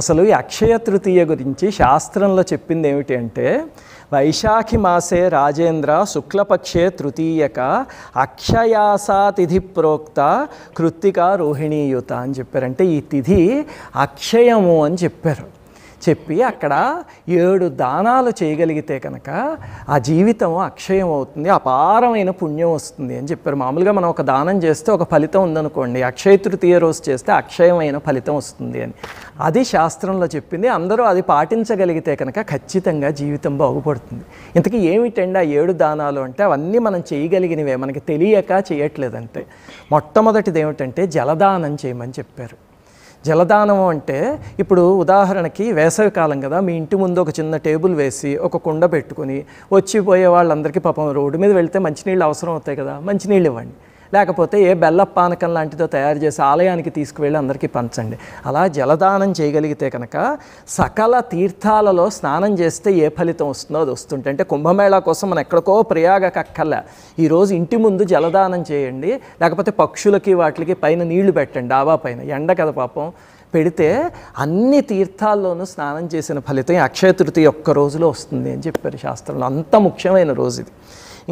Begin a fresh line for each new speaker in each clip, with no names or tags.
అసలు ఈ అక్షయ తృతీయ గురించి శాస్త్రంలో చెప్పింది ఏమిటి అంటే, వైశాఖి మాసే రాజేంద్ర శుక్లపక్షే తృతీయక అక్షయాసా తిథి ప్రోక్త కృత్తిక రోహిణీయుత అని చెప్పారు. అంటే ఈ తిథి అక్షయము అని చెప్పి అక్కడ 7 దానాలు చేయగలిగితే కనుక ఆ జీవితం అక్షయం అవుతుంది, అపారమైన పుణ్యం వస్తుంది అని చెప్పారు. మామూలుగా మనం ఒక దానం చేస్తే ఒక ఫలితం ఉందనుకోండి, అక్షయ తృతీయ రోజు చేస్తే అక్షయమైన ఫలితం వస్తుంది అని అది శాస్త్రంలో చెప్పింది. అందరూ అది పాటించగలిగితే కనుక ఖచ్చితంగా జీవితం బాగుపడుతుంది. ఇంతకీ ఏమిటండి ఆ 7 దానాలు అంటే, అవన్నీ మనం చేయగలిగినవే, మనకి తెలియక చేయట్లేదంటే. మొట్టమొదటిది ఏమిటంటే జలదానం చేయమని చెప్పారు. జలదానం అంటే ఇప్పుడు ఉదాహరణకి వేసవికాలం కదా, మీ ఇంటి ముందు ఒక చిన్న టేబుల్ వేసి ఒక కుండ పెట్టుకొని వచ్చిపోయే వాళ్ళందరికీ పాపం రోడ్డు మీద వెళ్తే మంచినీళ్ళు అవసరం అవుతాయి కదా, మంచినీళ్ళు ఇవ్వండి. లేకపోతే ఏ బెల్లపు పానకం లాంటిదో తయారు చేసి ఆలయానికి తీసుకువెళ్ళి అందరికీ పంచండి. అలా జలదానం చేయగలిగితే కనుక సకల తీర్థాలలో స్నానం చేస్తే ఏ ఫలితం వస్తుందో అది వస్తుంటే. అంటే కుంభమేళా కోసం మనం ఎక్కడికో ప్రయాగకు అక్కర్లే, ఈరోజు ఇంటి ముందు జలదానం చేయండి. లేకపోతే పక్షులకి వాటికి పైన నీళ్లు పెట్టండి, డాబా పైన, ఎండ కదా పాపం, పెడితే అన్ని తీర్థాల్లోనూ స్నానం చేసిన ఫలితం అక్షయ తృతీయ ఒక్క రోజులో వస్తుంది అని చెప్పారు శాస్త్రంలో. అంత ముఖ్యమైన రోజు ఇది.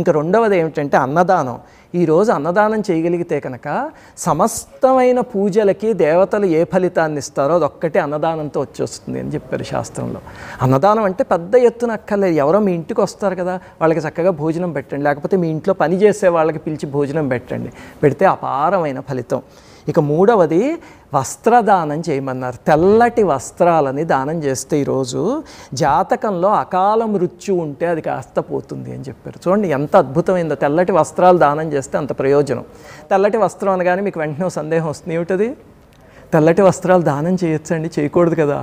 ఇంకా రెండవది ఏమిటంటే అన్నదానం. ఈరోజు అన్నదానం చేయగలిగితే కనుక సమస్తమైన పూజలకి దేవతలు ఏ ఫలితాన్ని ఇస్తారో అదొక్కటే అన్నదానంతో వచ్చేస్తుంది అని చెప్పారు శాస్త్రంలో. అన్నదానం అంటే పెద్ద ఎత్తున అక్కర్లేదు, ఎవరో మీ ఇంటికి వస్తారు కదా వాళ్ళకి చక్కగా భోజనం పెట్టండి, లేకపోతే మీ ఇంట్లో పని చేసే వాళ్ళకి పిలిచి భోజనం పెట్టండి, పెడితే అపారమైన ఫలితం. ఇక మూడవది వస్త్రదానం చేయమన్నారు. తెల్లటి వస్త్రాలని దానం చేస్తే ఈరోజు జాతకంలో అకాల మృత్యు ఉంటే అది కాస్త పోతుంది అని చెప్పారు. చూడండి ఎంత అద్భుతమైందో, తెల్లటి వస్త్రాలు దానం చేస్తే అంత ప్రయోజనం. తెల్లటి వస్త్రం అనగానే మీకు వెంటనే సందేహం వస్తుంది, ఏమిటది? తెల్లటి వస్త్రాలు దానం చేయొచ్చండి, చేయకూడదు కదా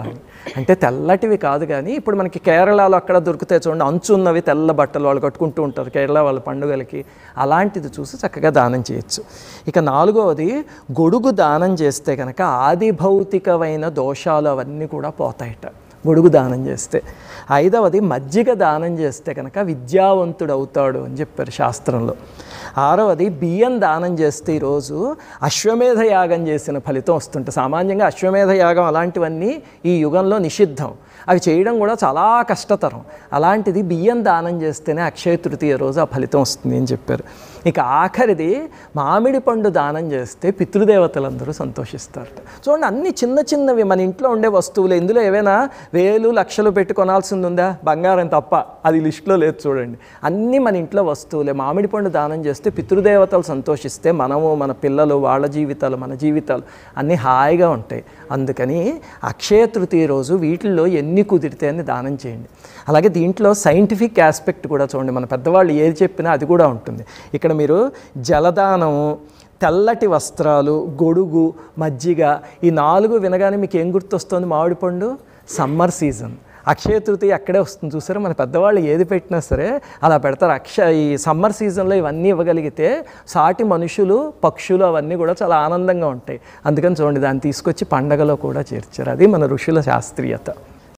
అంటే తెల్లటివి కాదు, కానీ ఇప్పుడు మనకి కేరళలో అక్కడ దొరుకుతాయి చూడండి, అంచు ఉన్నవి తెల్ల బట్టలు వాళ్ళు కట్టుకుంటూ ఉంటారు కేరళ వాళ్ళ పండుగలకి, అలాంటిది చూసి చక్కగా దానం చేయొచ్చు. ఇక నాలుగవది గొడుగు దానం చేస్తే కనుక ఆది భౌతికమైన దోషాలు అవన్నీ కూడా పోతాయట గొడుగు దానం చేస్తే. ఐదవది మజ్జిగ దానం చేస్తే కనుక విద్యావంతుడు అవుతాడు అని చెప్పారు శాస్త్రంలో. ఆరవది బియ్యం దానం చేస్తే ఈరోజు అశ్వమేధ యాగం చేసిన ఫలితం వస్తుంటే. సామాన్యంగా అశ్వమేధ యాగం అలాంటివన్నీ ఈ యుగంలో నిషిద్ధం, అవి చేయడం కూడా చాలా కష్టతరం. అలాంటిది బియ్యం దానం చేస్తేనే అక్షయ తృతీయ రోజు ఆ ఫలితం వస్తుంది అని చెప్పారు. ఇక ఆఖరిది మామిడి పండు దానం చేస్తే పితృదేవతలందరూ సంతోషిస్తారట. చూడండి అన్ని చిన్న చిన్నవి మన ఇంట్లో ఉండే వస్తువులు, ఇందులో ఏవైనా వేలు లక్షలు పెట్టి కొనాల్సింది ఉందా? బంగారం తప్ప, అది లిస్టులో లేదు చూడండి. అన్నీ మన ఇంట్లో వస్తువులే. మామిడి పండు దానం చేస్తే పితృదేవతలు సంతోషిస్తే మనము, మన పిల్లలు, వాళ్ళ జీవితాలు, మన జీవితాలు అన్నీ హాయిగా ఉంటాయి. అందుకని అక్షయ తృతీయ రోజు వీటిల్లో ఎన్ని కుదిరితే అని దానం చేయండి. అలాగే దీంట్లో సైంటిఫిక్ ఆస్పెక్ట్ కూడా చూడండి, మన పెద్దవాళ్ళు ఏది చెప్పినా అది కూడా ఉంటుంది. ఇక్కడ మీరు జలదానము, తెల్లటి వస్త్రాలు, గొడుగు, మజ్జిగ, ఈ 4 వినగానే మీకు ఏం గుర్తొస్తుంది? మామిడి పండు, సమ్మర్ సీజన్, అక్షయ తృతీయ అక్కడే వస్తుంది చూసారా. మన పెద్దవాళ్ళు ఏది పెట్టినా సరే అలా పెడతారు. ఈ సమ్మర్ సీజన్లో ఇవన్నీ ఇవ్వగలిగితే సాటి మనుషులు, పక్షులు అవన్నీ కూడా చాలా ఆనందంగా ఉంటాయి. అందుకని చూడండి దాన్ని తీసుకొచ్చి పండగలో కూడా చేర్చారు. అది మన ఋషుల శాస్త్రీయత.